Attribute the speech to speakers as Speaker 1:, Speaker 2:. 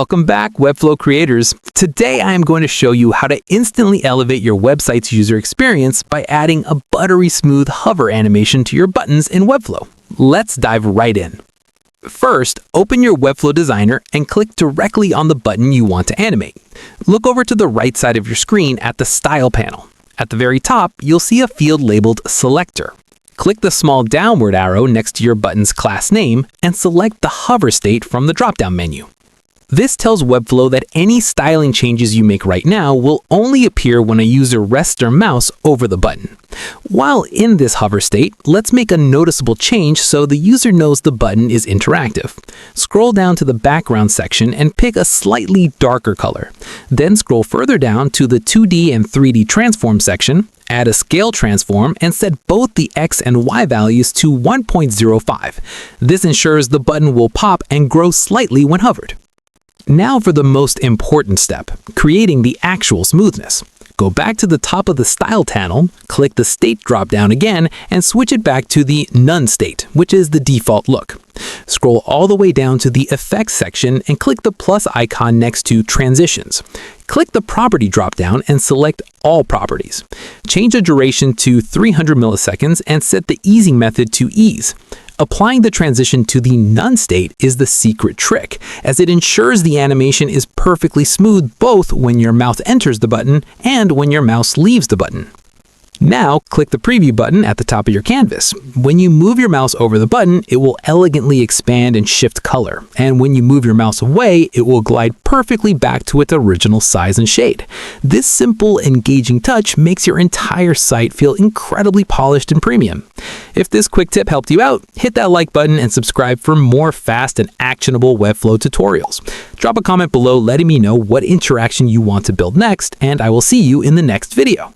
Speaker 1: Welcome back, Webflow creators. Today I am going to show you how to instantly elevate your website's user experience by adding a buttery smooth hover animation to your buttons in Webflow. Let's dive right in. First, open your Webflow designer and click directly on the button you want to animate. Look over to the right side of your screen at the Style panel. At the very top, you'll see a field labeled Selector. Click the small downward arrow next to your button's class name and select the hover state from the drop-down menu. This tells Webflow that any styling changes you make right now will only appear when a user rests their mouse over the button. While in this hover state, let's make a noticeable change so the user knows the button is interactive. Scroll down to the background section and pick a slightly darker color. Then scroll further down to the 2D and 3D transform section, add a scale transform, and set both the X and Y values to 1.05. This ensures the button will pop and grow slightly when hovered. Now for the most important step, creating the actual smoothness. Go back to the top of the Style panel, click the State drop-down again, and switch it back to the None state, which is the default look. Scroll all the way down to the Effects section and click the plus icon next to Transitions. Click the Property drop-down and select All Properties. Change the duration to 300 milliseconds and set the easing method to Ease. Applying the transition to the None state is the secret trick, as it ensures the animation is perfectly smooth both when your mouse enters the button and when your mouse leaves the button. Now, click the Preview button at the top of your canvas. When you move your mouse over the button, it will elegantly expand and shift color, and when you move your mouse away, it will glide perfectly back to its original size and shade. This simple, engaging touch makes your entire site feel incredibly polished and premium. If this quick tip helped you out, hit that like button and subscribe for more fast and actionable Webflow tutorials. Drop a comment below letting me know what interaction you want to build next, and I will see you in the next video.